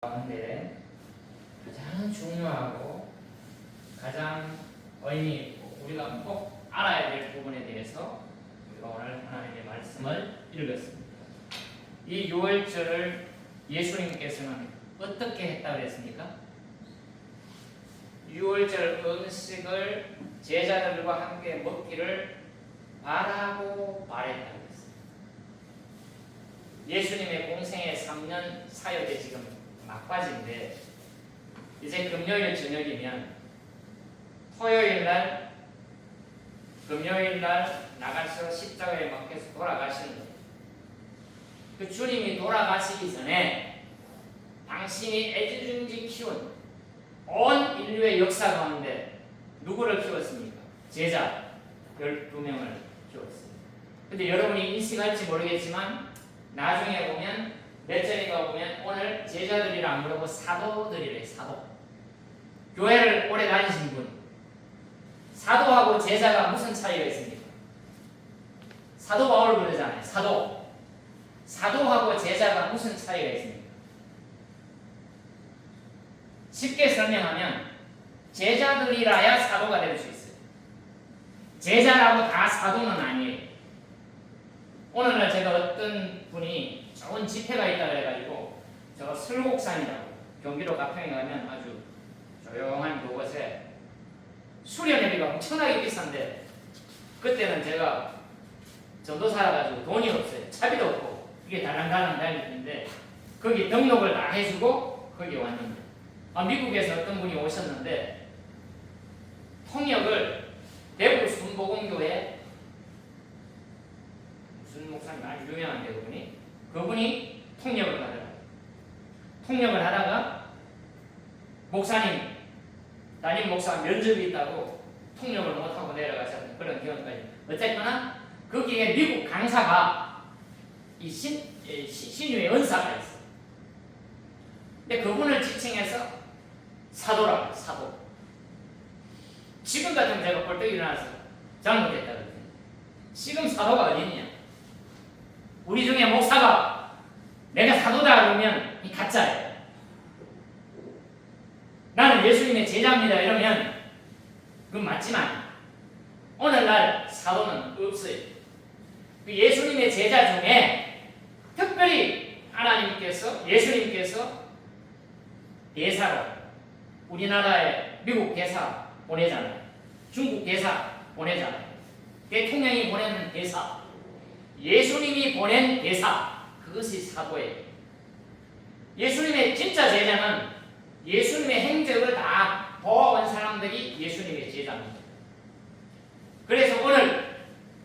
가운데 가장 중요하고 가장 의미 있고 우리가 꼭 알아야 될 부분에 대해서 우리가 오늘 하나님의 말씀을 읽었습니다. 이 유월절을 예수님께서는 어떻게 했다고 했습니까? 유월절 음식을 제자들과 함께 먹기를 바라고 바랬다고 했습니다. 예수님의 공생의 3년 사역에 지금 막바지인데 이제 금요일 저녁이면 토요일 날 금요일 날 나가서 십자가에 막혀서 돌아가시는 거예요. 그 주님이 돌아가시기 전에 당신이 애지중지 키운 온 인류의 역사 가운데 누구를 키웠습니까? 제자 12명을 키웠어요. 근데 여러분이 인식할지 모르겠지만 나중에 보면 몇 절인가 보면 오늘 제자들이라 안 부르고 사도들이래. 사도. 교회를 오래 다니신 분. 사도하고 제자가 무슨 차이가 있습니까? 사도 바울 부르잖아요. 사도. 사도하고 제자가 무슨 차이가 있습니까? 쉽게 설명하면 제자들이라야 사도가 될 수 있어요. 제자라고 다 사도는 아니에요. 오늘날 제가 어떤 분이 좋은 집회가 있다 그래가지고 저 설곡산이라고 경기도 가평에 가면 아주 조용한 그곳에 수련회비가 엄청나게 비싼데 그때는 제가 전도사라 가지고 돈이 없어요. 차비도 없고 이게 달랑달랑 달리는데 거기 등록을 다 해주고 거기 왔는데 미국에서 어떤 분이 오셨는데 통역을 대구 순복음교회 무슨 목사님 아주 유명한데 그분이 통역을 하더라고요. 통역을 하다가 목사님 담임 목사 면접이 있다고 통역을 못하고 내려가셨던 그런 경우까지. 어쨌거나 거기에 미국 강사가 이 신유의 은사가 있어요. 근데 그분을 지칭해서 사도라고 해요. 사도. 지금 같으면 제가 벌떡 일어나서 잘못했다 그랬더니 지금 사도가 어디 있냐? 우리 중에 목사가 내가 사도다 그러면 이 가짜예요. 나는 예수님의 제자입니다 이러면 그건 맞지만 오늘날 사도는 없어요. 그 예수님의 제자 중에 특별히 하나님께서 예수님께서 대사로 우리나라에 미국 대사 보내잖아요. 중국 대사 보내잖아요. 대통령이 보내는 대사, 예수님이 보낸 대사, 그것이 사도예요. 예수님의 진짜 제자는 예수님의 행적을 다 보아온 사람들이 예수님의 제자입니다. 그래서 오늘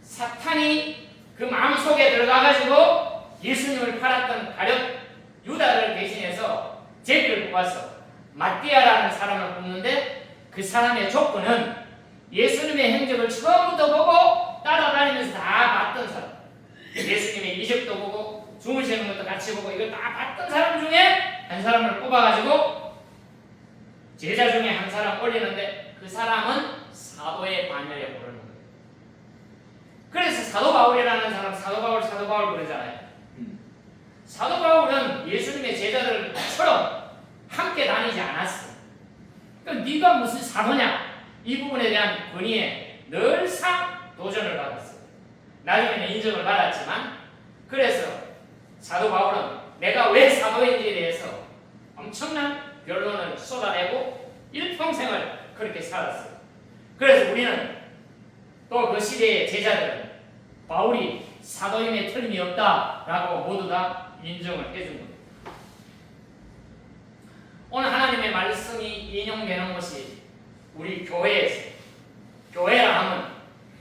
사탄이 그 마음속에 들어가가지고 예수님을 팔았던 가룟 유다를 대신해서 제비를 뽑아서 마띠아라는 사람을 뽑는데 그 사람의 조건은 예수님의 행적을 처음부터 보고 따라다니면서 다 봤던 사람, 예수님의 이적도 보고 주무시는 것도 같이 보고 이걸 다 봤던 사람 중에 한 사람을 뽑아가지고 제자 중에 한 사람 올리는데 그 사람은 사도의 반열에 오르는 거예요. 그래서 사도 바울이라는 사람 사도 바울 그러잖아요. 사도 바울은 예수님의 제자들처럼 함께 다니지 않았어. 그러니까 네가 무슨 사도냐? 이 부분에 대한 건의에 늘상 도전을 받았어요. 나중에는 인정을 받았지만 그래서 사도 바울은 내가 왜 사도인지에 대해서 엄청난 변론을 쏟아내고 일평생을 그렇게 살았어요. 그래서 우리는 또 그 시대의 제자들은 바울이 사도임에 틀림이 없다라고 모두 다 인정을 해준 겁니다. 오늘 하나님의 말씀이 인용되는 것이 우리 교회에서, 교회라 하면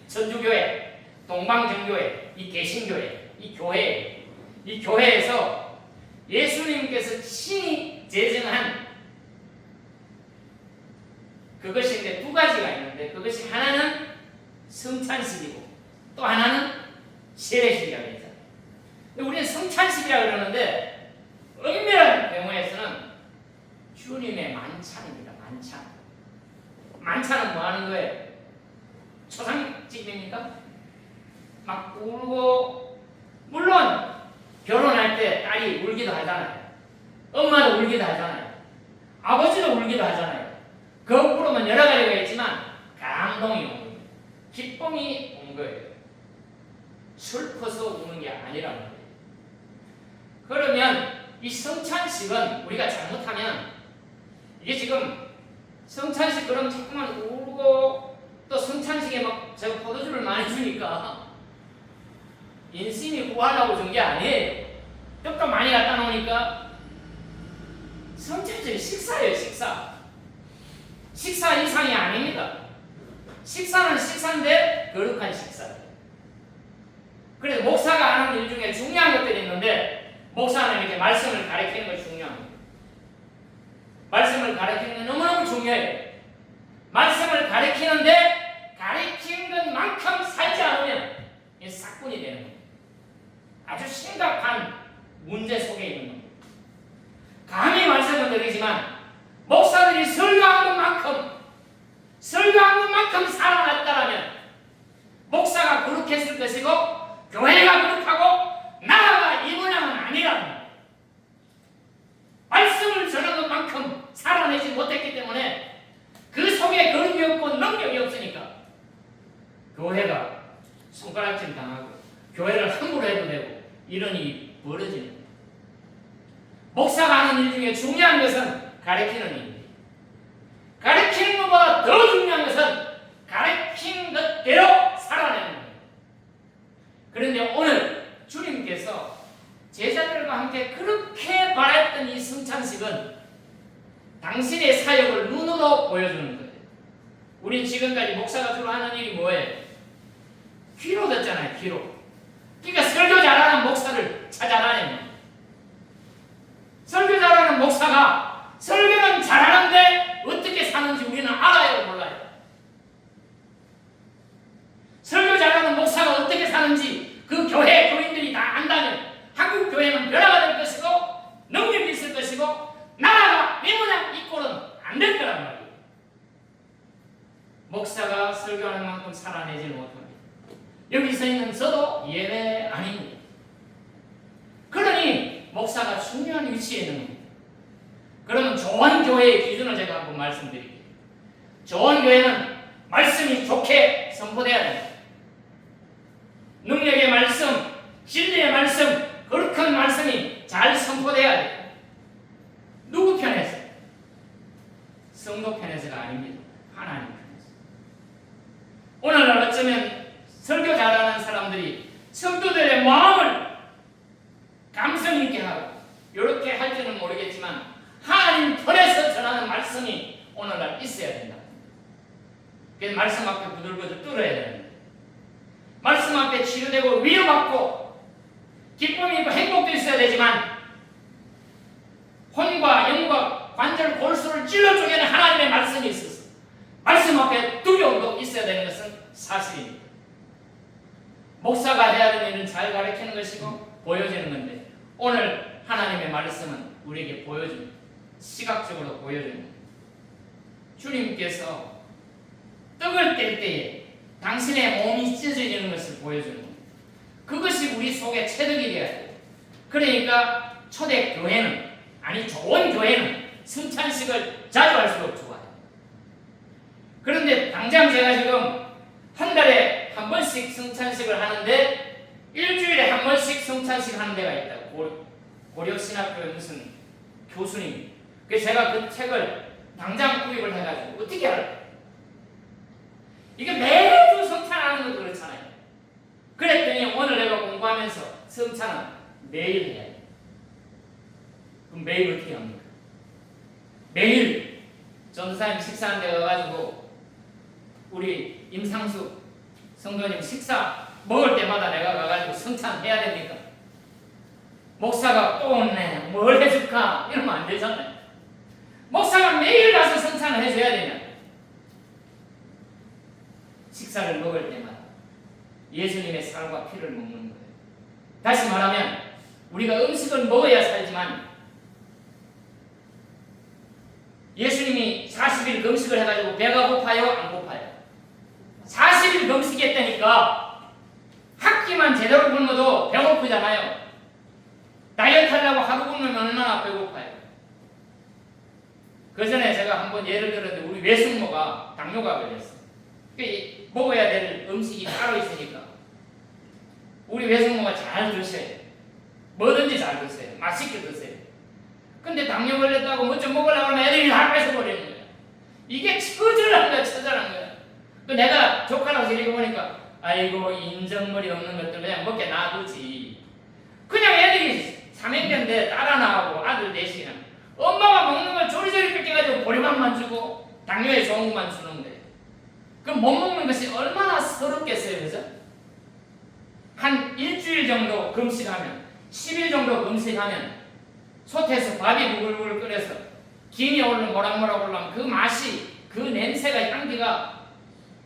천주교회, 동방정교회, 이 개신교회, 이 교회, 이 교회에서 예수님께서 친히 제정한 그것인데 두 가지가 있는데 그것이 하나는 성찬식이고 또 하나는 세례식이라고 했잖아요. 근데 우리는 성찬식이라고 그러는데 엄밀한 경우에서는 주님의 만찬입니다. 만찬. 만찬은 뭐 하는 거예요? 초상집입니까? 막 울고 물론 결혼할 때 딸이 울기도 하잖아요. 엄마도 울기도 하잖아요. 아버지도 울기도 하잖아요. 거꾸로는 여러 가지가 있지만 감동이 온 거예요. 기쁨이 온 거예요. 슬퍼서 우는 게 아니란 말이에요. 그러면 이 성찬식은 우리가 잘못하면 이게 지금 성찬식 그럼 자꾸만 울고 또 성찬식에 막 제가 포도주를 많이 주니까 인심이 구하려고 준 게 아니에요. 떡도 많이 갖다 놓으니까 성찬식이 식사예요. 식사 이상이 아닙니다. 식사는 식사인데 거룩한 식사예요. 그래서 목사가 하는 일 중에 중요한 것들이 있는데 목사는 이렇게 말씀을 가르치는 것이 중요합니다. 말씀을 가르치는 게 너무너무 중요해요. 말씀을 가르치는데 가르치는 것만큼 살지 않으면 이게 싹군이 되는 겁니다. 아주 심각한 문제 속에 있는 겁니다. 감히 말씀을 드리지만 목사들이 설교한 것만큼 살아났다면 목사가 거룩했을 것이고 교회가 거룩하고 나라가 이 모양은 아니라는 거예요. 말씀을 전한 것만큼 살아내지 못했기 때문에 그 속에 거룩이 없고 능력이 없으니까 교회가 손가락질 당하고 교회를 함부로 해도 되고 이런 일이 벌어지는 거예요. 목사가 하는 일 중에 중요한 것은 가르치는 일입니다. 가르치는 것보다 더 중요한 것은 가르친 것대로 살아내는 거예요. 그런데 오늘 주님께서 제자들과 함께 그렇게 바랬던 이 성찬식은 당신의 사역을 눈으로 보여주는 거예요. 우린 지금까지 목사가 주로 하는 일이 뭐예요? 귀로 듣잖아요. 귀로. 그러니까 설교 잘하는 목사를 찾아다니는, 설교 잘하는 목사가 설교는 잘하는데 어떻게 사는지 우리는 알아요, 몰라요? 설교 잘하는 목사가 어떻게 사는지 그 교회 교인들이 다 안다면 한국 교회는 변화가 될 것이고 능력이 있을 것이고 나라가 이 모양 이 꼴은 안 될 거란 말이에요. 목사가 설교하는 만큼 살아내지는 못합니다. 여기서 있는 저도 예외 아닙니다. 그러니 목사가 중요한 위치에 있는 겁니다. 그러면 좋은 교회의 기준을 제가 한번 말씀드릴게요. 좋은 교회는 말씀이 좋게 선포돼야 됩니다. 능력의 말씀, 진리의 말씀, 거룩한 말씀이 잘 선포돼야 돼요. 누구 편에서? 성도 편에서가 아닙니다. 하나님 편에서. 오늘날 어쩌면 설교 잘하는 사람들이 성도들의 마음을 감성 있게 하고 이렇게 할지는 모르겠지만 하나님 편에서 전하는 말씀이 오늘날 있어야 된다. 그래서 말씀 앞에 부들부들 뚫어야 됩니다. 말씀 앞에 치유되고 위로받고 기쁨이 있고 행복도 있어야 되지만 혼과 영과 관절 골수를 찔러 쪼개는 하나님의 말씀이 있어서 말씀 앞에 두려움도 있어야 되는 것은 사실입니다. 목사가 해야 되는 일은 잘 가르치는 것이고 보여지는 건데 오늘 하나님의 말씀은 우리에게 보여줍니다. 시각적으로 보여줍니다. 주님께서 떡을 뗄 때에 당신의 몸이 찢어지는 것을 보여주는 겁니다. 그것이 우리 속에 체득이 되어야 돼요. 그러니까 초대 교회는, 아니 좋은 교회는 성찬식을 자주 할수록 좋아요. 그런데 당장 제가 지금 한 달에 한 번씩 성찬식을 하는데 일주일에 한 번씩 성찬식 하는 데가 있다고. 고려신학교의 무슨 교수님. 그래서 제가 그 책을 당장 구입을 해가지고 어떻게 할까요? 이게 매주 성찬하는 것도 그렇잖아요. 그랬더니 오늘 내가 공부하면서 성찬은 매일 해야 돼요. 그럼 매일 어떻게 합니까? 매일 전도사님 식사하는 데 가가지고 우리 임상수 성도님 식사 먹을 때마다 내가 가가지고 성찬해야 됩니까? 목사가 또 없네, 뭘 해줄까? 이러면 안 되잖아요. 목사가 매일 가서 성찬을 해줘야 되냐? 식사를 먹을 때마다 예수님의 살과 피를 먹는 거예요. 다시 말하면 우리가 음식을 먹어야 살지만 예수님이 40일 금식을 해가지고 배가 고파요? 안 고파요? 40일 금식했다니까 한 끼만 제대로 굶어도 배고프잖아요. 다이어트 하려고 하루 굶으면 얼마나 배고파요? 그 전에 제가 한번 예를 들었는데 우리 외숙모가 당뇨가 걸렸어. 먹어야 될 음식이 따로 있으니까 우리 외숙모가 잘 드셔야 돼. 뭐든지 잘 드세요. 맛있게 드세요. 근데 당뇨 걸렸다고 뭐 좀 먹으려고 하면 애들이 다 뺏어버리는 거야. 이게 처절한 거야, 처절한 거야. 그 내가 조카라고 이렇게 보니까 아이고 인정머리 없는 것들 그냥 먹게 놔두지. 그냥 애들이 삼형제인데 딸 하나하고 아들 넷이나 엄마가 먹는 걸 조리조리 뺏겨가지고 보리밥만 주고 당뇨에 좋은 것만 주는데 그럼 못 먹는 것이 얼마나 서럽겠어요, 그죠? 한 일주일 정도 금식하면 10일 정도 금식하면 솥에서 밥이 부글부글 끓여서 김이 올라 모락모락 올라오면 그 맛이 그 냄새가 향기가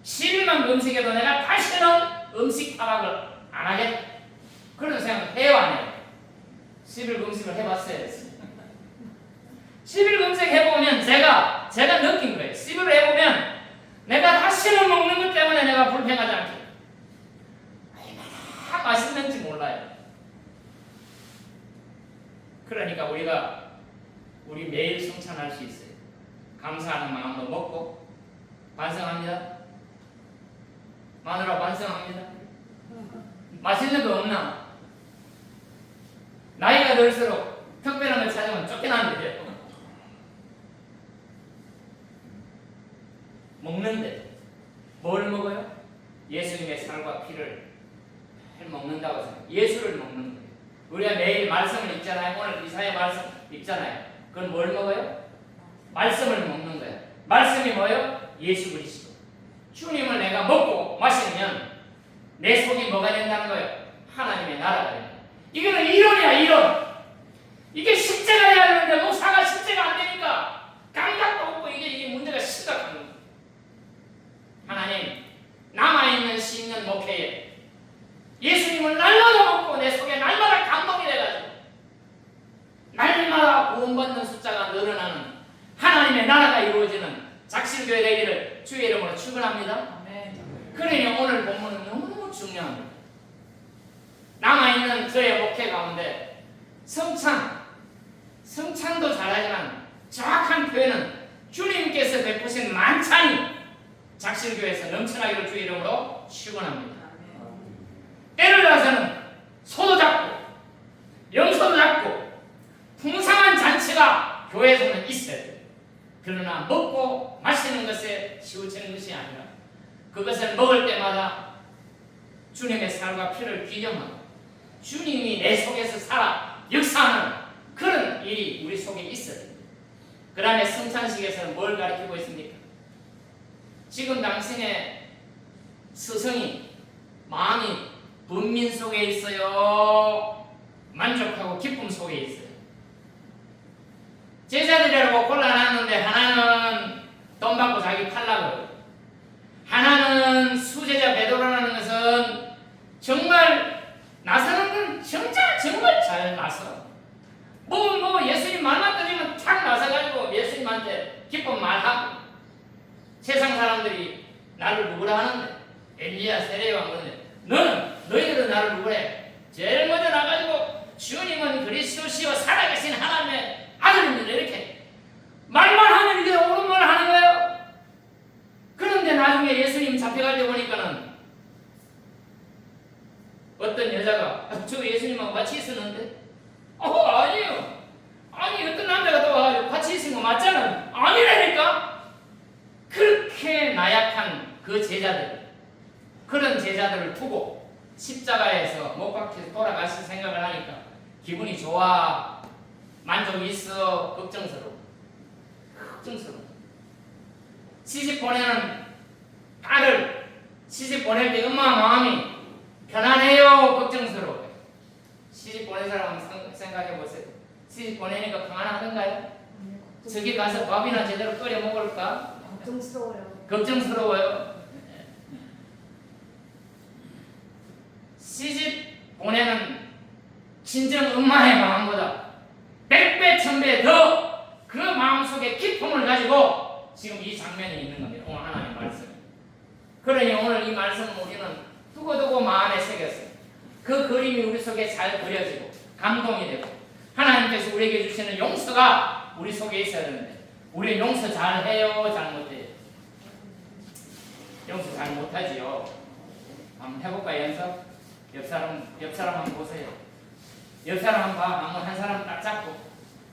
10일만 금식해도 내가 다시는 음식 타락을 안 하겠다 그런 생각을 해요 안 해요? 10일 금식을 해봤어요. 10일 금식 해보면 제가 느낀 거예요. 10일 해보면 내가 다시는 먹는 것 때문에 내가 불평하지 않게 얼마나 맛있는지 몰라요. 그러니까 우리 매일 성찬할 수 있어요. 감사하는 마음도 먹고 반성합니다. 마누라 반성합니다. 맛있는 거 없나? 나이가 들수록 특별한 걸 찾으면 쫓겨나는데요. 먹는데 뭘 먹어요? 예수님의 살과 피를 먹는다고 생각해요. 예수를 먹는 거예요. 우리가 매일 말씀을 읽잖아요. 오늘 이사야 말씀 읽잖아요. 그건 뭘 먹어요? 말씀을 먹는 거예요. 말씀이 뭐예요? 예수 그리스도. 주님을 내가 먹고 마시면 내 속이 뭐가 된다는 거예요? 하나님의 나라가 된다. 이거는 이론이야, 이론. 이게 실제가 돼야 되는데 목사가 실제가 안 되니까 감각도 없고 이게 문제가 심각한 거예요. 하나님, 남아있는 씹는 목회에 예수님을 날마다 먹고 내 속에 날마다 감동이 돼가지고 날마다 구원받는 숫자가 늘어나는 하나님의 나라가 이루어지는 작실교회 되기를 주의 이름으로 축원합니다. 그러니 오늘 본문은 너무너무 중요합니다. 남아있는 저의 목회 가운데 성찬도 잘하지만 정확한 표현은 주님께서 베푸신 만찬이 작실교회에서 넘쳐나기를 주의 이름으로 축원합니다. 때를 따라서는 소도 잡고 염소도 잡고 풍성한 잔치가 교회에서는 있어야 돼요. 그러나 먹고 마시는 것에 치우치는 것이 아니라 그것을 먹을 때마다 주님의 살과 피를 기념하고 주님이 내 속에서 살아 역사하는 그런 일이 우리 속에 있어야 돼요. 그 다음에 성찬식에서는 뭘 가르치고 있습니까? 지금 당신의 스승이 마음이 분민 속에 있어요? 만족하고 기쁨 속에 있어요? 제자들이라고 골라놨는데 하나는 돈 받고 자기 팔라고 하나는 수제자 베드로라는 것은 정말 나서는 건 정말 잘 나서 뭐 예수님 말만 들으면 탁 나서가지고 예수님한테 기쁨 말하고 세상 사람들이 나를 누구라 하는데 엘리야 세례요한 그런데 너희들은 나를 누구래? 제일 먼저 나가지고 주님은 그리스도시요 살아계신 하나님의 아들입니다. 이렇게 말만 하면 이게 옳은 말 하는 거예요. 그런데 나중에 예수님 잡혀갈 때 보니까는 어떤 여자가 저 예수님하고 같이 있었는데 아니에요. 아니 어떤 남자가 또 와가지고 같이 있은 거 맞잖아. 아니라니까. 그렇게 나약한 그 제자들 그런 제자들을 두고 십자가에서 못 박혀서 돌아가실 생각을 하니까 기분이 좋아? 만족이 있어? 걱정스러워. 시집 보내는 딸을 시집 보낼 때 엄마 마음이 편안해요? 걱정스러워요? 시집 보낸 사람 한번 생각해 보세요. 시집 보내니까 평안하던가요? 저기 가서 밥이나 제대로 끓여 먹을까? 걱정스러워요. 시집 보내는 친정 엄마의 마음보다 100배, 1000배 더 그 마음속에 기쁨을 가지고 지금 이 장면이 있는 겁니다. 오늘 하나님의 말씀. 그러니 오늘 이 말씀은 우리는 두고두고 마음에 새겼어요. 그 그림이 우리 속에 잘 그려지고 감동이 되고 하나님께서 우리에게 주시는 용서가 우리 속에 있어야 되는데 우리 용서 잘 해요, 잘 못해요? 용서 잘 못하지요. 한번 해볼까요, 연습? 옆 사람 한번 보세요. 옆 사람 한번 봐. 한번 한 사람 딱 잡고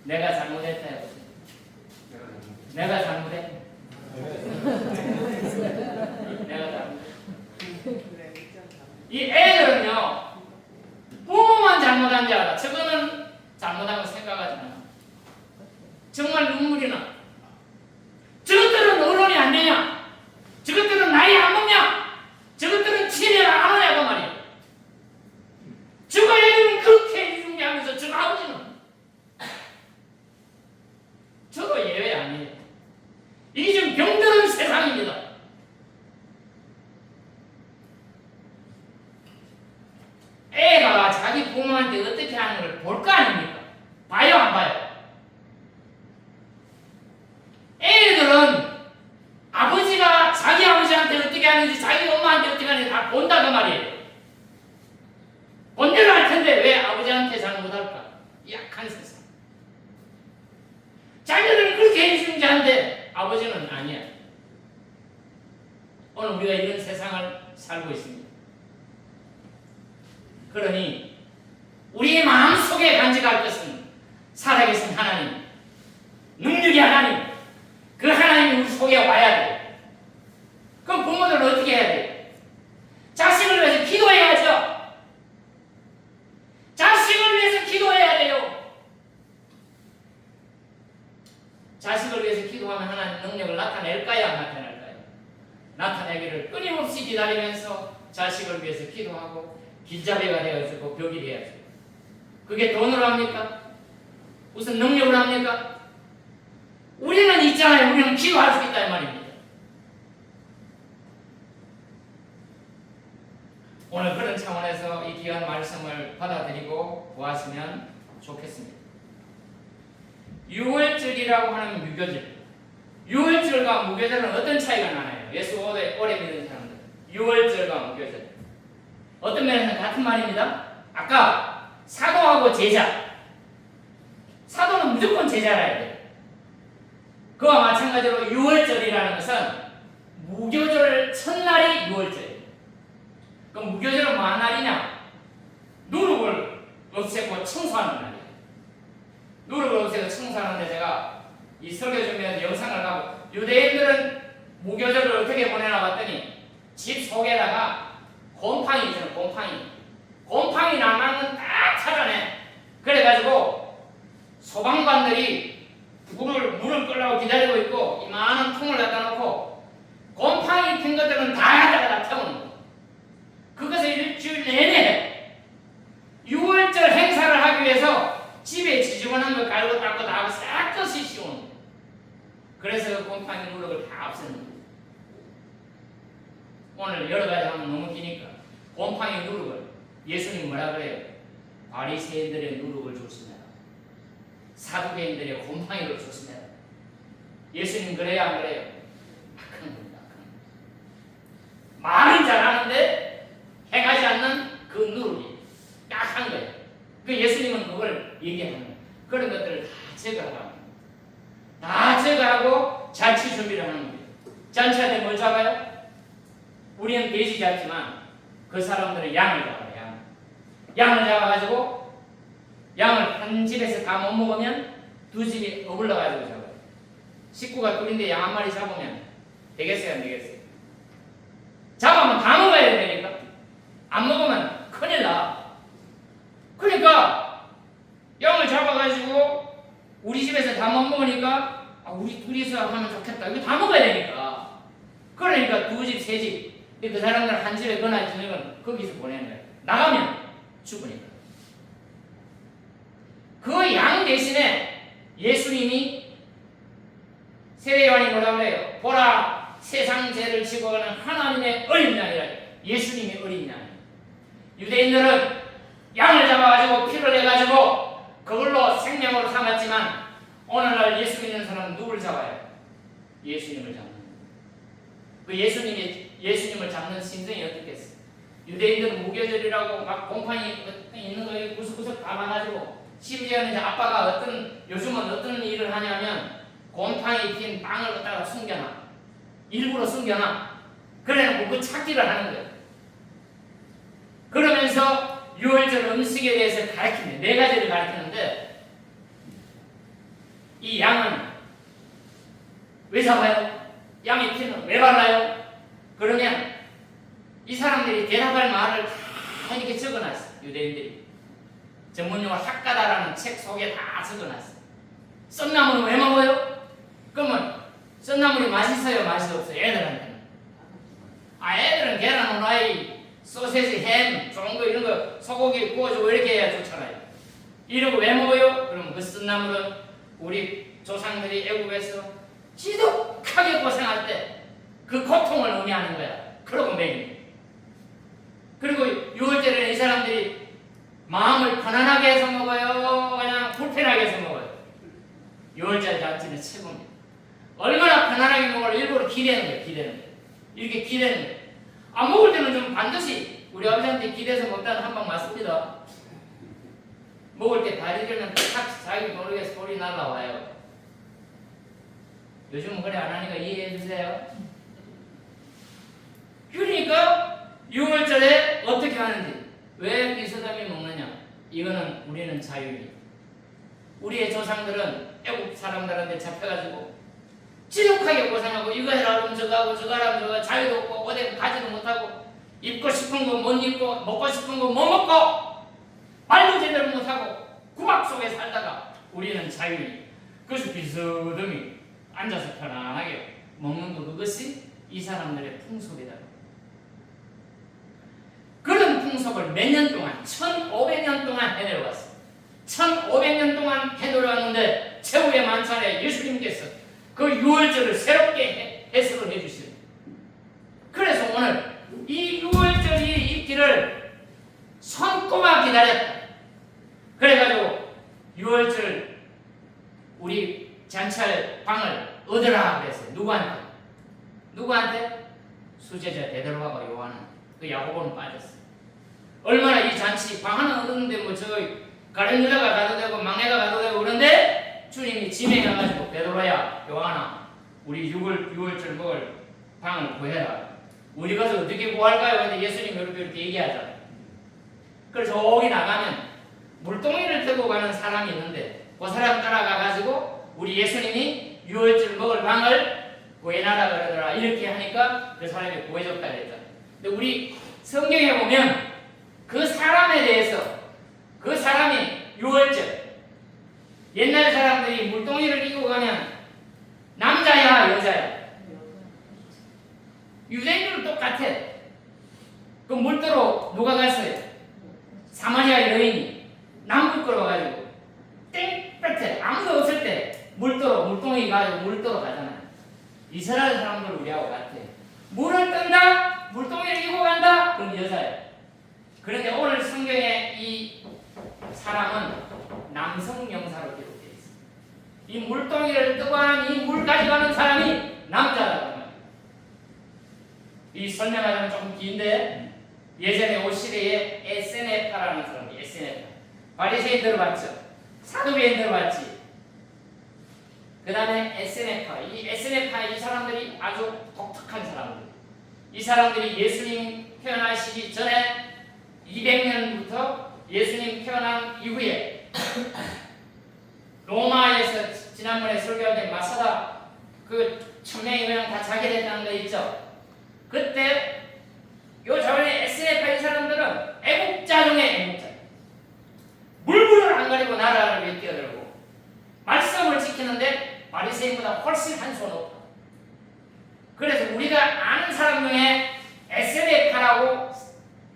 내가 잘못했다 해보세요. 내가 잘못해? 내가 잘못해? 이 애들은요, 부모만 잘못한 줄 알아. 저거는 잘못한 거 생각하지 않아. 정말 눈물이 나. 저것들은 언론이 안 되냐? 저것들은 나이 안 먹냐? 저것들은 친애를 안 하냐고 말이야. 저거 애들은 그렇게 중요하면서 저 아버지는 저도 예외 아니에요. 이게 지금 병드는 세상입니다. 애가 자기 부모한테 어떻게 하는 걸 볼 거 아닙니까? 봐요, 안 봐요? 애들은 아버지가 자기 아버지한테 어떻게 하는지 자기 엄마한테 어떻게 하는지 다 본다고 말이에요. 본대로 할 텐데 왜 아버지한테 잘 못할까? 약한 세상. 자기들은 그렇게 해주는 자인데 아버지는 아니야. 오늘 우리가 이런 세상을 살고 있습니다. 그러니 우리의 마음속에 간직할 것은 살아계신 하나님, 능력의 하나님, 그 하나님이 우리 속에 와야 돼. 그럼 부모들은 어떻게 해야 돼? 자식을 위해서 기도해야죠. 자식을 위해서 기도해야 돼요. 자식을 위해서 기도하면 하나님 능력을 나타낼까요? 안 나타낼까요? 나타내기를 끊임없이 기다리면서 자식을 위해서 기도하고 길잡이가 되어주고 벽이 되어주고. 그게 돈으로 합니까? 무슨 능력으로 합니까? 우리는 있잖아요. 우리는 기도할 수 있다 이 말입니다. 오늘 그런 차원에서 이 귀한 말씀을 받아들이고 보았으면 좋겠습니다. 유월절이라고 하는 무교절. 유월절과 무교절은 어떤 차이가 나나요? 예수 오래 믿는 사람들. 유월절과 무교절. 어떤 면에서는 같은 말입니다. 아까 사도하고 제자. 사도는 무조건 제자라 해야 돼요. 그와 마찬가지로 유월절이라는 것은 무교절 첫날이 유월절이에요. 그럼 무교절은 뭐한 날이냐? 누룩을 없애고 청소하는 날이에요. 누룩을 없애고 청소하는데 제가 이 설교 중에 영상을 가고 유대인들은 무교절을 어떻게 보내나 봤더니 집 속에다가 곰팡이 있잖아요. 곰팡이 나만은 딱 찾아내. 그래가지고 소방관들이 물을 끓라고 기다리고 있고 이만한 통을 갖다 놓고 곰팡이 핀 것들은 다 갖다가 태우는 거예요. 그것을 일주일 내내 6월절 행사를 하기 위해서 집에 지저분한 걸 깔고 닦고 다 하고 싹 것이 씌우는 거예요. 그래서 그 곰팡이 누룩을 다 없애는 거예요. 오늘 여러 가지 하면 너무 기니까 곰팡이 누룩을 예수님 뭐라 그래요? 바리새인들의 누룩을 조심해라. 사두개인들의 곰팡이를 조심해라. 예수님 그래요 안 그래요? 악한 겁니다. 말은 잘하는데 행하지 않는 그 누룩이 약한 거예요. 그 예수님은 그걸 얘기하는 거예요. 그런 것들을 다 제거하고 다 제거하고 잔치 준비를 하는 거예요. 잔치할 때 뭘 잡아요? 우리는 돼지 잡지만 그 사람들은 양을 잡아요. 양을 잡아가지고 양을 한 집에서 다 못 먹으면 두 집이 어불러가지고 잡아요. 식구가 둘인데 양 한 마리 잡으면 되겠어요? 안 되겠어요? 잡으면 다 먹어야 되니까 안 먹으면 큰일 나. 그러니까 양을 잡아가지고 우리 집에서 다 못 먹으니까 우리 둘이서 하면 좋겠다. 이거 다 먹어야 되니까. 그러니까 두 집, 세 집. 그 사람들 한 집에 거나 저녁은 거기서 보내는 거예요. 나가면 죽으니까. 그 양 대신에 예수님이 세례요한이 뭐라고 그래요? 보라 세상 죄를 지고 가는 하나님의 어린 양이라. 예수님이 어린 양. 유대인들은 양을 잡아가지고 피를 내가지고 그걸로 생명으로 삼았지만 오늘날 예수 믿는 사람은 누굴 잡아요? 예수님을 잡는 거예요. 그 예수님을 잡는 심정이 어떻겠어요? 유대인들은 무교절이라고 막 곰팡이 있는 거에 구석구석 감아가지고 심지어는 이제 아빠가 요즘은 어떤 일을 하냐면 곰팡이 핀 빵을 갖다가 숨겨놔. 일부러 숨겨놔. 그래놓고 그 찾기를 하는 거예요. 그러면서 유월절 음식에 대해서 가르치는데, 네 가지를 가르치는데, 이 양은 왜 잡아요? 양의 피는 왜 발라요? 그러면 이 사람들이 대답할 말을 다 이렇게 적어놨어. 유대인들이 전문용어 학가다라는 책 속에 다 적어놨어. 썬나물은 왜 먹어요? 그러면 썬나물이 맛있어요? 맛이 없어요? 애들한테는. 애들은 계란 후라이, 소세지, 햄, 좋은 거 이런 거 소고기 구워주고 이렇게 해야 좋잖아요. 이런 거 왜 먹어요? 그럼 그 썬나물은 우리 조상들이 애국에서 지독하게 고생할 때 그 고통을 의미하는 거야. 그러고 먹이는. 그리고 유월절에는 이 사람들이 마음을 편안하게 해서 먹어요? 그냥 불편하게 해서 먹어요? 유월절 자체는 최고입니다. 얼마나 편안하게 먹어요? 일부러 기대는 거예요. 기대는 거예요. 이렇게 기대는 거예요. 안 먹을 때는 좀 반드시 우리 아버지한테 기대서 먹다는 한방 맞습니다. 먹을 때 다리 들면 탁 자기 모르게 소리 날라와요. 요즘은 그래 안 하니까 이해해 주세요. 그러니까 유월절에 어떻게 하는지, 왜 비스듬히 먹느냐? 이거는 우리는 자유입니다. 우리의 조상들은 애국 사람들한테 잡혀가지고 지독하게 고생하고 이거 해라 그러면 저거 하고 저거 하라 그러면 저거, 자유도 없고 어디 가지도 못하고 입고 싶은 거 못 입고 먹고 싶은 거 못 먹고 말도 제대로 못하고 구박 속에 살다가 우리는 자유입니다. 그래서 비스듬히 앉아서 편안하게 먹는 거, 그것이 이 사람들의 풍속이다. 그런 풍속을 몇 년 동안, 1500년 동안 해내려왔어. 1500년 동안 해내려왔는데 최후의 만찬에 예수님께서 그 유월절을 새롭게 해석을 해주시요. 그래서 오늘 이 유월절이 있기를 손꼽아 기다렸다. 그래가지고 유월절 우리 잔치할 방을 얻으라 그랬어요. 누구한테? 누구한테? 수제자 베드로하고 요한은. 그 야고보는 빠졌어. 얼마나 이 잔치 방 하나 얻었는데 뭐 저 가련 여자가 가도 되고 막내가 가도 되고 그런데 주님이 지명해가지고 베드로야, 요한아, 우리 유월절 먹을 방을 구해라. 우리 가서 어떻게 구할까요? 근데 예수님 이렇게 얘기하잖아요. 그래서 저기 나가면 물동이를 들고 가는 사람이 있는데 그 사람 따라가가지고 우리 예수님이 유월절 먹을 방을 구해놔라 그러더라. 이렇게 하니까 그 사람이 구해줬다 그랬잖아요. 근데 우리 성경에 보면 그 사람에 대해서, 그 사람이 유월절, 옛날 사람들이 물동이를 이고 가면 남자야 여자야? 유대인들은 똑같아. 그 물도로 누가 갔어요? 사마리아 여인이 남부 끌어가지고 땡볕에 아무도 없을 때 물동이 가지고 물도로 가잖아요. 이스라엘 사람들 우리하고 같아. 물을 뜬다? 물동이를 이고 간다? 그럼 여자야. 그런데 오늘 성경에 이 사람은 남성 명사로 기록되어 있습니다. 이 물동이를 뜨고 하는 이 물 가져가는 사람이 남자라고 합니다. 이 설명하자면 조금 긴데 예전에 오시리에 에세네파라는 사람이 에세네파. 바리새인 들어봤죠? 사두개인 들어봤지? 그 다음에 에세네파. 이 에세네파 이 사람들이 아주 독특한 사람들. 이 사람들이 예수님 태어나시기 전에 200년부터 예수님 태어난 이후에 로마에서 지난번에 설교할 때 마사다 그 천명이 그냥 다 자결했다는 거 있죠. 그때 요 저번에 에스네파 이 사람들은 애국자 중에 애국자. 물불을 안 가리고 나라를 위해 뛰어들고 말씀을 지키는데 바리새인보다 훨씬 한 수 높아. 그래서 우리가 아는 사람 중에 에스네파라고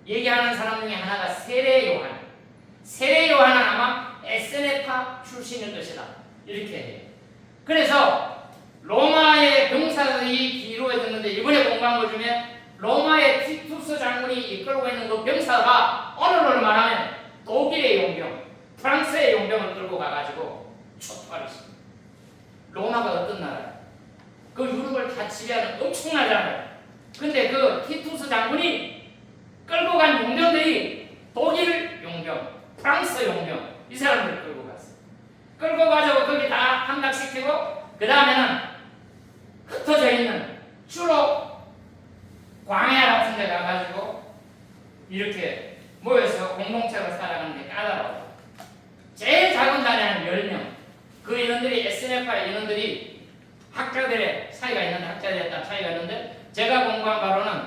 얘기하는 사람 중에 하나가 세례 요한. 세례 요한은 아마 에스네파 출신일 것이다. 이렇게 해요. 그래서 로마의 병사들이 이루어졌는데 이번에 공부한 것 중에 로마의 티투스 장군이 이끌고 있는 그 병사가 오늘로 말하면 독일의 용병, 프랑스의 용병을 끌고 가가지고 초토화를 시킵니다. 로마가 어떤 나라예요? 그 유럽을 다 지배하는 엄청난 나라예요. 근데 그 티투스 장군이 끌고 간 용병들이 독일 용병, 프랑스 용병 이 사람들 끌고 갔어요. 끌고 가지고 거기 다 함락시키고 그 다음에는 흩어져 있는 주로 광야 같은 데 가가지고 이렇게 모여서 공동체로 살아가는 게 까다로워. 제일 작은 단위는 10명. 그 인원들이 SNF의 인원들이 학자들의 차이가 있는데, 학자들에 따라 차이가 있는데, 제가 공부한 바로는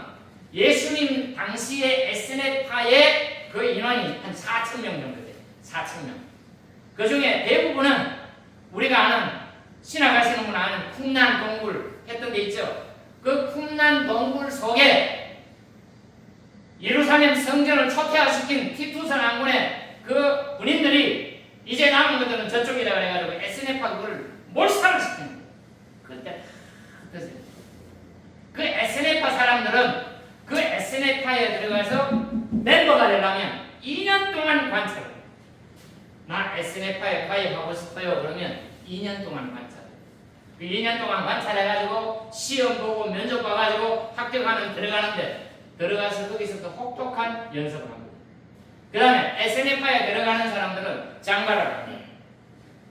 예수님 당시의 SNF의 그 인원이 한 4,000명 정도 돼요. 4,000명. 그 중에 대부분은 우리가 아는, 신학하시는 분 아는 쿰란 동굴 했던 데 있죠. 그 쿰란 동굴 속에 예루살렘 성전을 초토화시킨 티투스 장군의 그 군인들이 이제 남은 것들은 저쪽이라 그래가지고 SNF가 그걸 몰살을 시킨 거예요. 그때 그 SNF 사람들은 그 SNF에 들어가서 멤버가 되려면 2년 동안 관찰을 해요. 나 SNF에 가입하고 싶어요. 그러면 2년 동안 관찰. 그 2년 동안 관찰해가지고 시험 보고 면접 봐가지고 합격하면 들어가서 거기서 또 혹독한 연습을 합니다. 그 다음에 SNF에 들어가는 사람들은 장가를 합니다.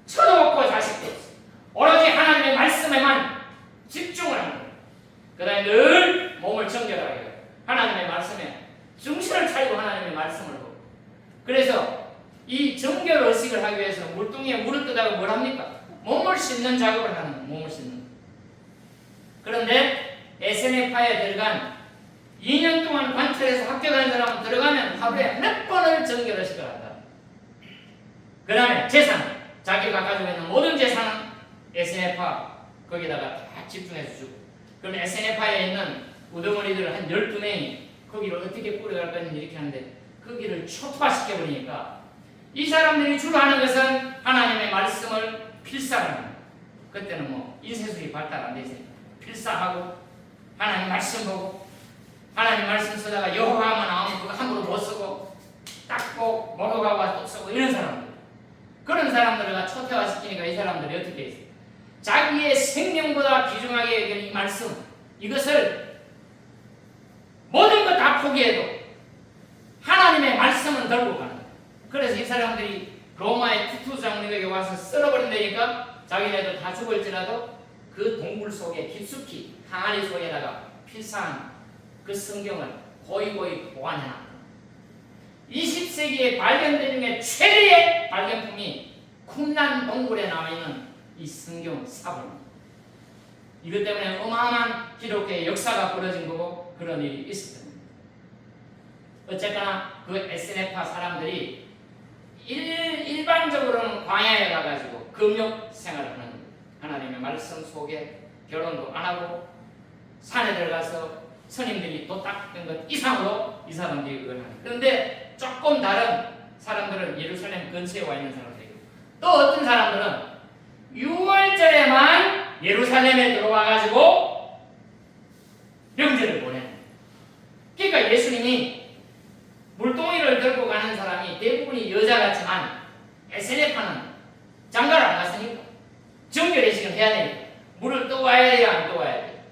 처도 없고 자식도 없어. 오로지 하나님의 말씀에만 집중을 합니다. 그 다음에 늘 몸을 정결하게 해요. 하나님의 말씀에 중심을 차리고 하나님의 말씀을 보고. 그래서 이 정결 의식을 하기 위해서 물동이에 물을 뜨다가 뭘 합니까? 몸을 씻는 작업을 하는 거예요. 몸을 씻는. 그런데 SNF에 들어간 2년 동안 관찰해서 합격하는 사람은 들어가면 하루에 몇 번을 정결 의식을 한다. 그 다음에 재산. 자기가 가지고 있는 모든 재산은 SNF 거기다가 다 집중해서 주고. 그럼 SNF에 있는 우두머리들 한 12명이 거기를 어떻게 꾸려갈 건지 이렇게 하는데 거기를 초토화시켜버리니까 이 사람들이 주로 하는 것은 하나님의 말씀을 필사하는 거예요. 그때는 뭐 인쇄술이 발달 안 돼 있으니까 필사하고 하나님 말씀 보고 하나님 말씀 쓰다가 여호와만 나오면 그거 함부로 못 쓰고 닦고 목욕하고 또 쓰고 이런 사람들. 그런 사람들을 초토화시키니까 이 사람들이 어떻게 했어요? 자기의 생명보다 귀중하게 여기는 이 말씀, 이것을 모든 것 다 포기해도 하나님의 말씀은 들고 가는 거예요. 그래서 이 사람들이 로마의 티투스 장군에게 와서 쓸어버린다니까 자기네도 다 죽을지라도 그 동굴 속에 깊숙이 항아리 속에다가 필사한 그 성경을 고이고이 보관해놨다. 20세기에 발견된 중에 최대의 발견품이 쿰란 동굴에 나와있는 이 성경 사본입니다. 이것 때문에 어마어마한 기독교의 역사가 벌어진 거고 그런 일이 있었습니다. 어쨌거나 그 SNF 사람들이 일반적으로는 광야에 가가지고 금욕 생활을 하는 거예요. 하나님의 말씀 속에 결혼도 안 하고 산에 들어가서 스님들이 도닦은 것 이상으로 이 사람들이 그걸 하는 거예요. 그런데 조금 다른 사람들은 예루살렘 근처에 와 있는 사람들이고 또 어떤 사람들은 6월절에만 예루살렘에 들어와가지고 명절을 보내는 거예요. 그러니까 예수님이 물동이를 들고 가는 사람이 대부분이 여자 같지만 SNF는 장가를 안 갔으니까 정결의식을 해야 되니까 물을 떠와야 돼요? 안 떠와야 돼요?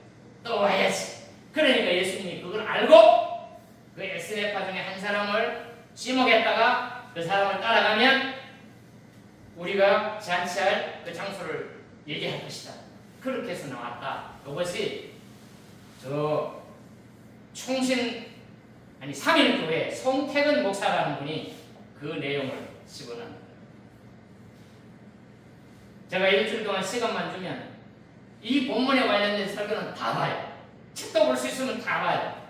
떠와야지. 그러니까 예수님이 그걸 알고 그 SNF 중에 한 사람을 지목했다가 그 사람을 따라가면 우리가 잔치할 그 장소를 얘기할 것이다. 그렇게 해서 나왔다. 그것이 저 삼일교회 송태근 목사라는 분이 그 내용을 집어넣은 거예요. 제가 일주일 동안 시간만 주면 이 본문에 관련된 설교는 다 봐요. 책도 볼 수 있으면 다 봐요.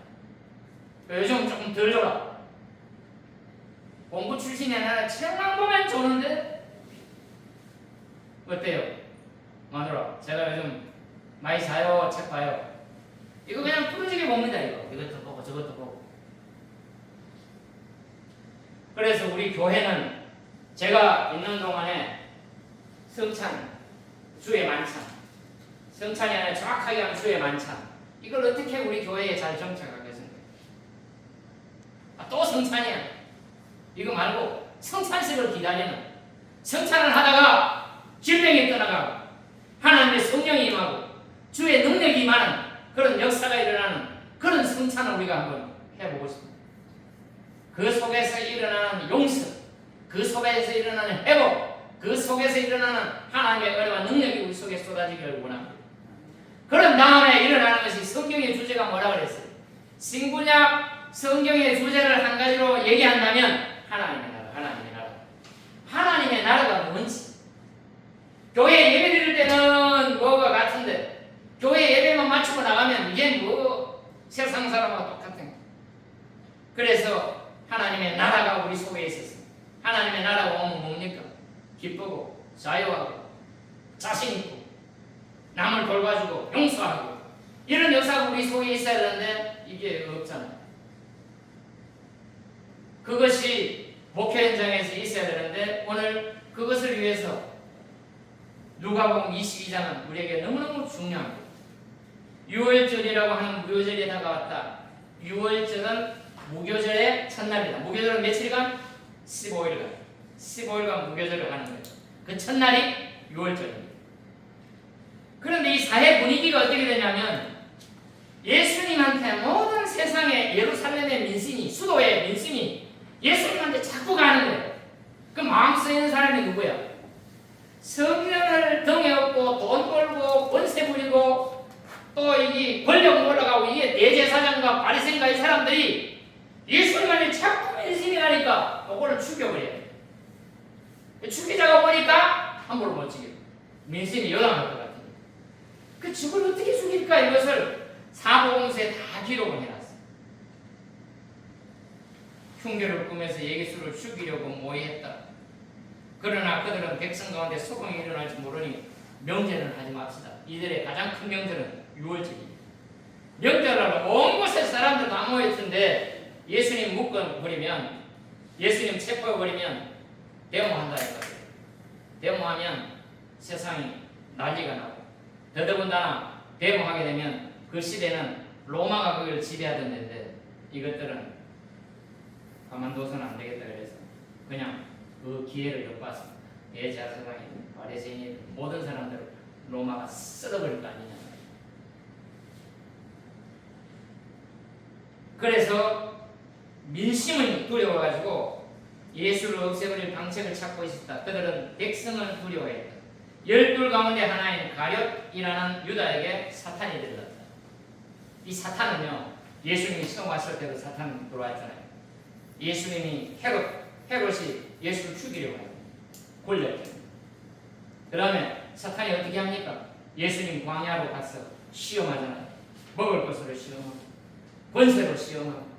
요즘 조금 덜 졸아. 공부 출신이 아니라 책만 보면 좋은데 어때요? 마누라, 제가 요즘 많이 자요, 책 봐요. 이거 그냥 부러지게 봅니다. 이것도 보고 저것도 보고. 그래서 우리 교회는 제가 있는 동안에 성찬, 주의 만찬, 성찬이 아니라 정확하게 하면 주의 만찬, 이걸 어떻게 우리 교회에 잘 정착하겠습니까? 또 성찬이야. 이거 말고 성찬식을 기다리는, 성찬을 하다가 질병이 떠나가고 하나님의 성령이 임하고 주의 능력이 임하는 그런 역사가 일어나는 그런 성찬을 우리가 한번 해보고 싶습니다. 그 속에서 일어나는 용서, 그 속에서 일어나는 회복, 그 속에서 일어나는 하나님의 은혜와 능력이 우리 속에 쏟아지기를 원합니다. 그런 다음에 일어나는 것이 성경의 주제가 뭐라 그랬어요? 신구약 성경의 주제를 한 가지로 얘기한다면 하나님의 나라, 하나님의 나라. 하나님의 나라가 뭔지. 교회 예배 드릴 때는 뭐가 같은데 교회 예배만 맞추고 나가면 이게 뭐 세상 사람하고 똑같은. 그래서 하나님의 나라가 우리 속에 있었어요. 하나님의 나라가 오면 뭡니까? 기쁘고 자유하고 자신있고 남을 돌봐주고 용서하고 이런 역사가 우리 속에 있어야 되는데 이게 없잖아요. 그것이 목회 현장에서 있어야 되는데 오늘 그것을 위해서 누가복음 22장은 우리에게 너무너무 중요합니다. 6월절이라고 하는 무교절이 다가왔다. 6월절은 무교절의 첫날이다. 무교절은 며칠간? 15일간. 15일간 무교절을 하는 거예요. 그 첫날이 6월절입니다. 그런데 이 사회 분위기가 어떻게 되냐면 예수님한테 모든 세상의 예루살렘의 민심이, 수도의 민심이 예수님한테 자꾸 가는 거예요. 그 마음 쓰이는 사람이 누구야? 성령을 등에 업고 돈 벌고 권세 부리고 또 이 권력 올라가고 이게 대제사장과 바리새인과 이 사람들이 예수님한테 자꾸 민심이 가니까 그거를 죽여버려요. 죽이자가 보니까 함부로 못 죽여. 민심이 여당할 것 같아요. 그 죽을 어떻게 죽일까 이것을 사복음서에 다 기록을 해놨어요. 흉계를 꾸며서 예수를 죽이려고 모의했다. 그러나 그들은 백성 가운데 소동이 일어날지 모르니 명제는 하지 맙시다. 이들의 가장 큰 명제는 6월절입니다. 명절하러 온 곳에 사람들 다 모였는데 예수님 묶어버리면, 예수님 체포해버리면 데모한다니까. 데모하면 세상이 난리가 나고 더더군다나 데모하게 되면 그 시대는 로마가 그걸 지배하던 데인데 이것들은 가만둬서는 안 되겠다 그래서 그냥 그 기회를 엿봤습니다. 대제사장이 바리새인이 모든 사람들을 로마가 쓸어버릴 거 아니냐. 그래서 민심은 두려워가지고 예수를 없애버릴 방책을 찾고 있었다. 그들은 백성을 두려워했다. 12 가운데 하나인 가룟이라는 유다에게 사탄이 들렀다. 이 사탄은요, 예수님이 처음 왔을 때도 사탄 들어왔잖아요. 예수님이 헤롯이 예수를 죽이려고 해요. 권력. 그 다음에 사탄이 어떻게 합니까? 예수님 광야로 가서 시험하잖아요. 먹을 것으로 시험하고 권세로 시험하고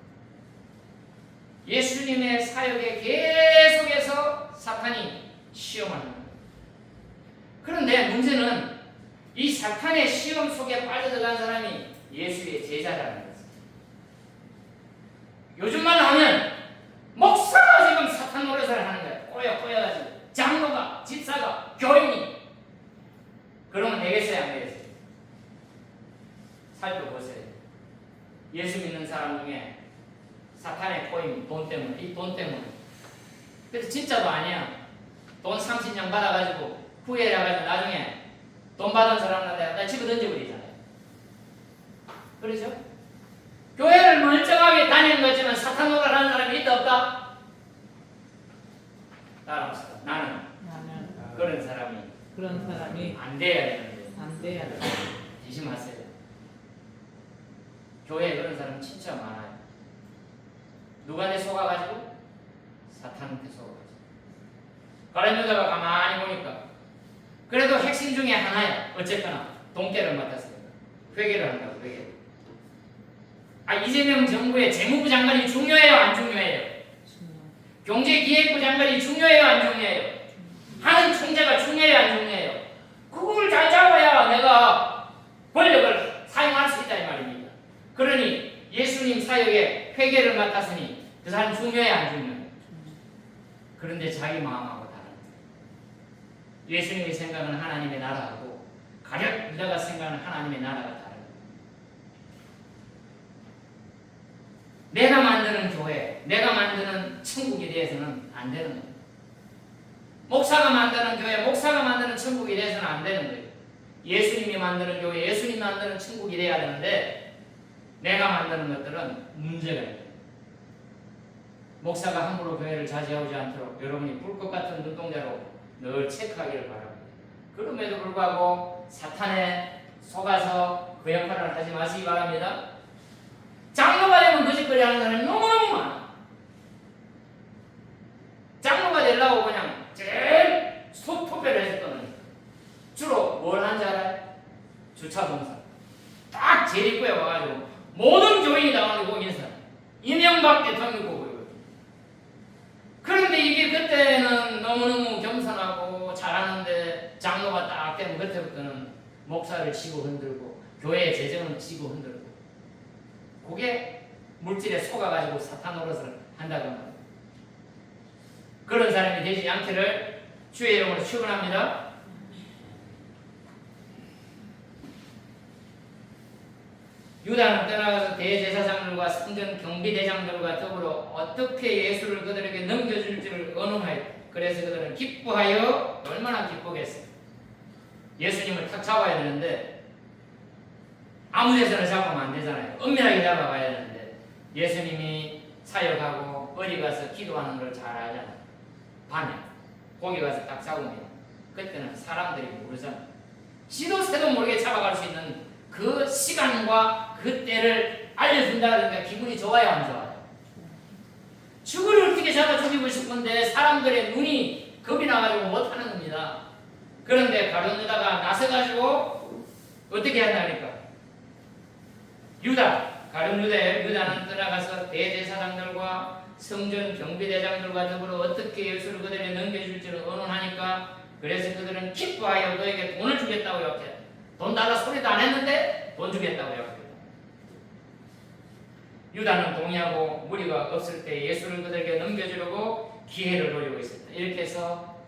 예수님의 사역에 계속해서 사탄이 시험하는 거예요. 그런데 문제는 이 사탄의 시험 속에 빠져들어간 사람이 예수의 제자라는 거예요. 요즘만 하면 목사가 지금 사탄 노릇을 하는 거예요. 꼬여가지고 장로가, 집사가, 교인이. 그러면 되겠어요, 안 되겠어요? 살펴보세요. 예수 믿는 사람 중에 사탄의 꼬임, 돈 때문에, 이 돈 때문에. 그래서 진짜도 아니야. 돈 30년 받아가지고 후회해가지고 나중에 돈 받은 사람한테 나 집어 던져버리잖아요. 그렇죠? 교회를 멀쩡하게 다니는 거지만 사탄 노릇을 하는 사람이 있다 없다? 따라합시다. 나는 그런 사람이 안 돼야 되는데. 안 돼야 돼. 조심하세요. 교회에 그런 사람 진짜 많아요. 누구한테 속아가지고? 사탄한테 속아가지고. 가룟 유다가 가만히 보니까 그래도 핵심 중에 하나야. 어쨌거나 돈깨를 맡았으니까 회개를 한다고. 회개. 이재명 정부의 재무부 장관이 중요해요, 안 중요해요? 경제기획부 장관이 중요해요, 안 중요해요? 하는 총재가 중요해요, 안 중요해요? 그걸 잘 잡아야 내가 권력을 사용할 수 있다 이 말입니다. 그러니 예수님 사역에 회개를 맡았으니 그 사람 중요해요, 안 중요해요? 그런데 자기 마음하고 다른 거예요. 예수님이 생각하는 하나님의 나라하고 가룟 유다가 생각하는 하나님의 나라가 다른 거예요. 내가 만드는 교회, 내가 만드는 천국에 대해서는 안 되는 거예요. 목사가 만드는 교회, 목사가 만드는 천국에 대해서는 안 되는 거예요. 예수님이 만드는 교회, 예수님이 만드는 천국이 돼야 되는데 내가 만드는 것들은 문제가 있어요. 목사가 함부로 교회를 차지하지 않도록 여러분이 불꽃 같은 눈동자로 늘 체크하기를 바랍니다. 그럼에도 불구하고 사탄에 속아서 그 역할을 하지 마시기 바랍니다. 장로가 되면 거짓거리 하는 사람이 너무너무 많아. 장로가 되려고 그냥 제일 투표를 했을 거는 주로 뭘 하는지 알아요? 주차 봉사. 딱 제일 입구에 와가지고 모든 교인이 나와가지고 인사. 이명박 대통령 보고 있거든요. 그런데 이게 그때는 너무너무 겸손하고 잘하는데 장로가 딱 되면 그때부터는 목사를 치고 흔들고 교회의 재정을 치고 흔들고 그게 물질에 속아가지고 사탄 노릇을 한다고 합니다. 그런 사람이 되지 않기를 주의 이름으로 축원합니다. 유다는 떠나가서 대제사장들과 성전 경비대장들과 더불어 어떻게 예수를 그들에게 넘겨줄지를 의논하였다. 그래서 그들은 기뻐하여 얼마나 기쁘겠어요. 예수님을 탁 잡아야 되는데 아무 데서나 잡으면 안 되잖아요. 엄밀하게 잡아가야 되는데 예수님이 사역하고 어디 가서 기도하는 걸 잘 알잖아요. 밤에 거기 가서 딱 잡으면 그때는 사람들이 모르잖아요. 지도 새도 모르게 잡아갈 수 있는 그 시간과 그 때를 알려준다니까 기분이 좋아요, 안 좋아요? 죽을 어떻게 잡아 죽이고 싶은데 사람들의 눈이 겁이 나가지고 못하는 겁니다. 그런데 가룟 유다가 나서가지고 어떻게 한다니까? 가룟 유다는 떠나가서 대제사장들과 성전 경비대장들과 더불어 어떻게 예수를 그들에게 넘겨줄지를 의논하니까 그래서 그들은 기뻐하여 너에게 돈을 주겠다고 약해. 돈 달라 소리도 안 했는데 돈 주겠다고 약해. 유다는 동의하고 무리가 없을 때 예수를 그들에게 넘겨주려고 기회를 노리고 있었다. 이렇게 해서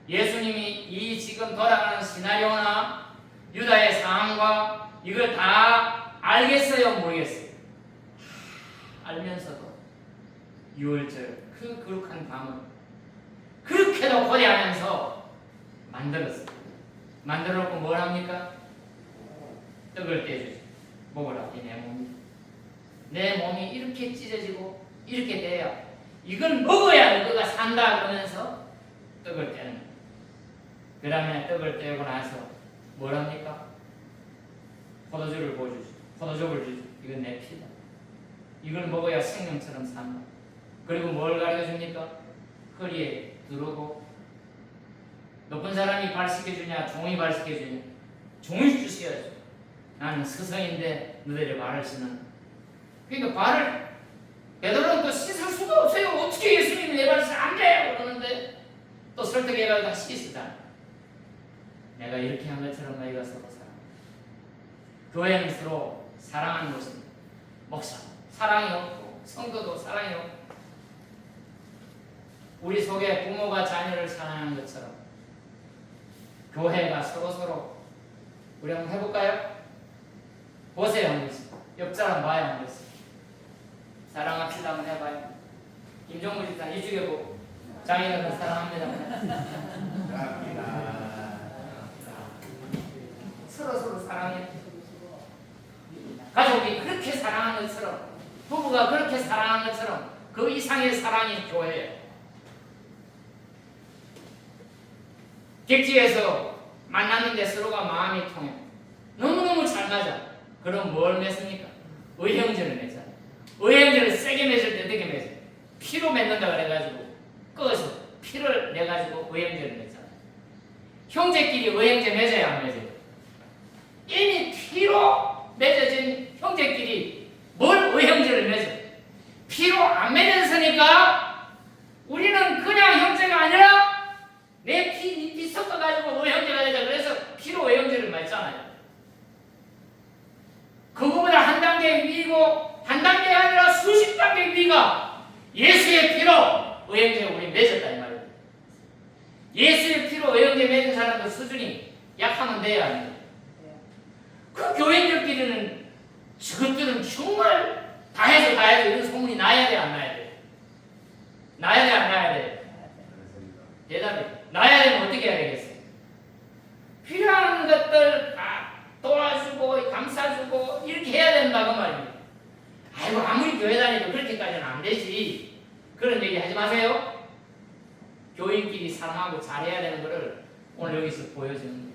예수님이 이 지금 돌아가는 시나리오나 유다의 상황과 이걸 다 알겠어요? 모르겠어요? 알면서도 6월절 그 거룩한 밤을 그렇게도 고대하면서 만들었어요. 만들어놓고 뭘 합니까? 떡을 떼주죠. 먹으라. 내 몸이 이렇게 찢어지고 이렇게 돼야 이걸 먹어야 너가 산다 그러면서 떡을 떼는 거예요. 그 다음에 떡을 떼고 나서 뭘 합니까? 포도주를 보여주죠. 포도주를 주죠. 이건 내 피다. 이걸 먹어야 생명처럼 산다. 그리고 뭘 가르쳐줍니까? 허리에 두르고 높은 사람이 발시켜주냐 종이 발시켜주냐 종이 주셔야죠. 나는 스승인데 너희들의 발을 씻는. 그러니까 발을 베드로는 또 씻을 수가 없어요. 어떻게 예수님이 내 발을 씻으면 안 돼요 그러는데 또 설득해가지고 다 씻으잖아. 내가 이렇게 한 것처럼 너희가 서로 사랑. 교회는 서로 사랑하는 것입니다. 목사 사랑이 없고 성도도 사랑이 없고 우리 속에 부모가 자녀를 사랑하는 것처럼 교회가 서로 우리 한번 해볼까요? 보세요 한 번씩. 옆 사람 봐요 한 번씩. 사랑합시다 한번 해봐요. 김종무 집사님 이쪽에 보고 장인어른 사랑합니다. 서로 사랑해. 가족이 그렇게 사랑하는 것처럼 부부가 그렇게 사랑하는 것처럼 그 이상의 사랑이 교회예요. 객지에서 만났는데 서로가 마음이 통해 너무너무 잘 맞아. 그럼 뭘 맺습니까? 의형제를 맺잖아요. 의형제를 세게 맺을 때 어떻게 맺어요? 피로 맺는다 그래가지고 꺼서 피를 내가지고 의형제를 맺잖아요. 형제끼리 의형제 맺어야 안 맺어요? 이미 피로 맺어진 형제끼리 뭘 의형제를 맺어요? 피로 안 맺었으니까 우리는 그냥 형제가 아니라 내 피, 네 피 섞어가지고 의형제가 되자. 그래서 피로 의형제를 맺잖아요. 그거보다 한 단계 위고 한 단계가 아니라 수십 단계 위가 예수의 피로 의형제 우리 맺었다 이 말이에요. 예수의 피로 의형제 맺은 사람들 수준이 약하면 돼야 합니다. 그 교인들끼리는 저것들은 정말 다 해서 이런 소문이 나야 돼 안 나야 돼? 나야 돼 안 나야 돼? 대답이 나야 되면 어떻게 해야 되겠어요? 필요한 것들 다 도와주고 감싸주고 이렇게 해야 된다고 말입니다. 아이고 아무리 교회 다니도 그렇게까지는 안 되지. 그런 얘기 하지 마세요. 교인끼리 사랑하고 잘해야 되는 것을 오늘 여기서 보여주는 거예요.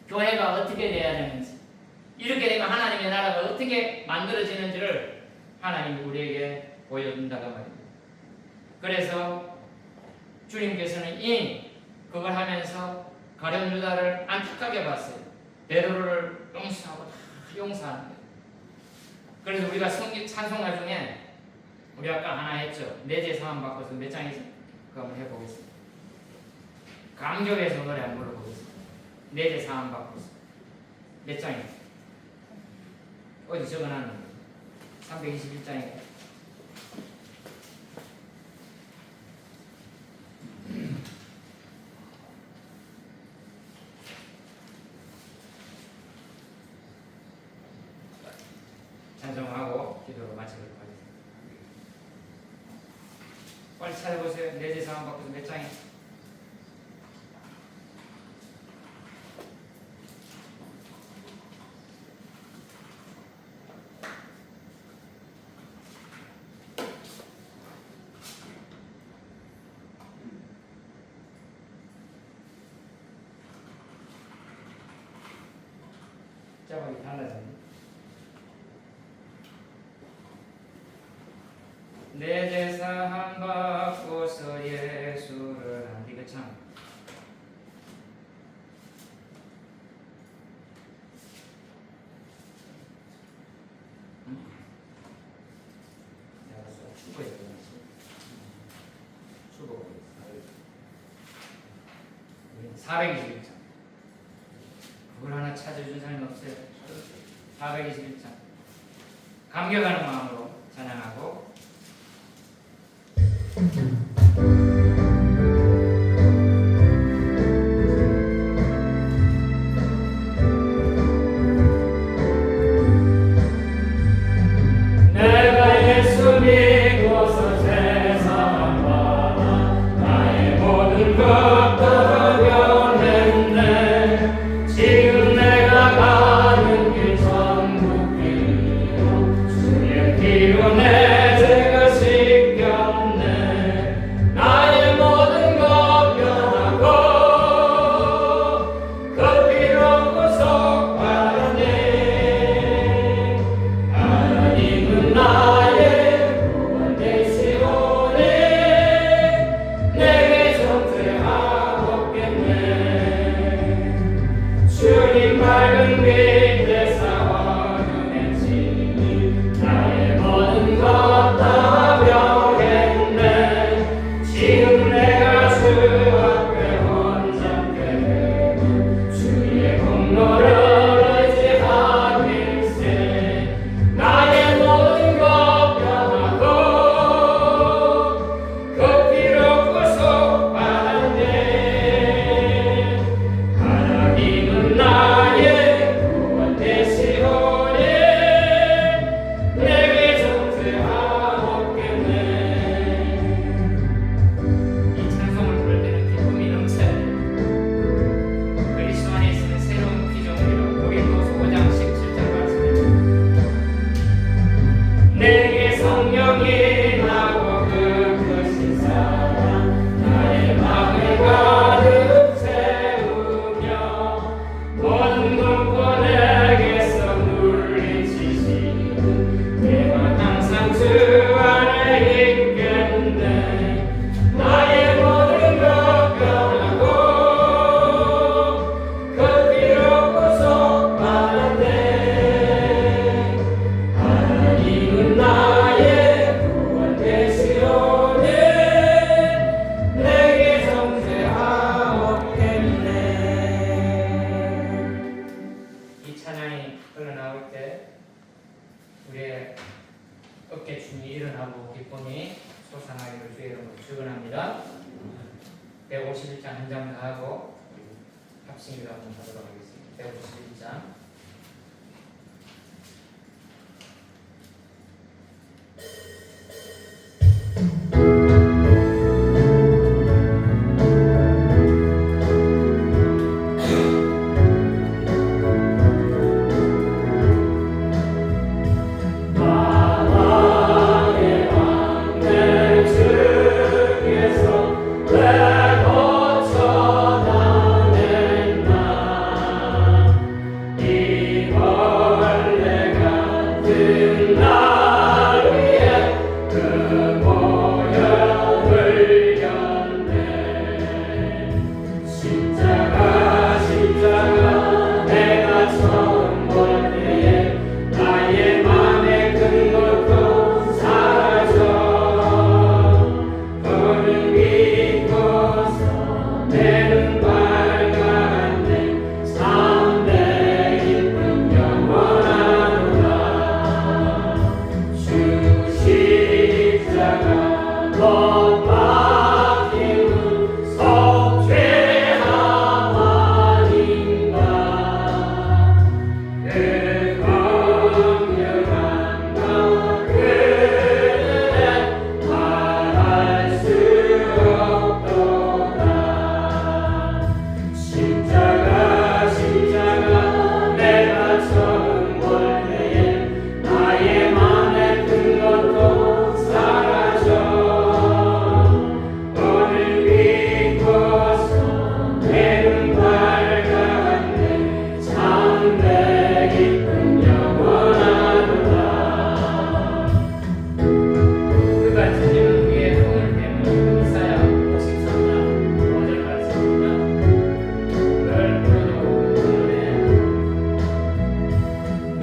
교회가 어떻게 돼야 되는지, 이렇게 되면 하나님의 나라가 어떻게 만들어지는지를 하나님이 우리에게 보여준다고 말입니다. 그래서 주님께서는 이미 그걸 하면서 가룟 유다를 안타깝게 봤어요. 베드로를 용서하고 다 용서하는 거예요. 그래서 우리가 찬송가 중에 우리 아까 하나 했죠. 내 죄 사함 받고서 몇 장이죠? 그거 한번 해보겠습니다. 감격해서 노래 한번 불러보겠습니다. 내 죄 사함 받고서 몇 장이죠? 어디 적어놨는데 321장이에요. 찬송하고 기도로 마치도록 하겠습니다. 빨리 찾아보세요. 내 죄 사함 받고서 몇 장이에요? 자막이 달라졌네. 내 죄 사함 받고서 예수를 안 이거 참 내가 추구했던 거지. 추구 421장. 그걸 하나 찾아준 사람이 없어요. 421장. 감격하는 마음으로 찬양하고 내가 예수 믿고서 세상 받아 나의 모든 것들을 변했네. 지금 내가 가는 길 천국이요 주의 피로 내 죄가 씻겼네. 나의 모든 것 변하고 그 피로 구속받았네. 하나님은 나의 구원 되시오니 내게 정죄하옵겠네. 주님 밝은 빛에서 어둠해지니 나의 모든 것 다 변했네. 지금 내가 주 앞에 혼잡게 되고 주의 공로를 의지하길세. 나의 모든 것 변하고 그 피로 구속받았네. 하나님은 나의 구원 되시오니 내게 정죄하옵겠네. 이 찬송을 부를 때는 기쁨이 넘쳐요. 그리스도 안에 있는 새로운 피조물이라 고린도서 5장 17절 말씀입니다. 내게 성령이 나고 그 크신 사랑 나의 마음을 가득 채우며 모든 꿈꿔 내게서 물리치시는 내가 항상 주 안에 있겠네. 나의 모든 것 변하고 그 피로 구속받았네. 하나님은 나의 구원 되시오니 내게 정죄하옵겠네. 이 찬양이 흘러나올 때 우리의 어깨춤이 일어나고 기쁨이 솟아나기를 주의 이름으로 축원합니다. 151장 한 장 더 하고 합심기도 한번 하도록 하겠습니다. 151장. 마왕의 왕 내 주께서 내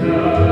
자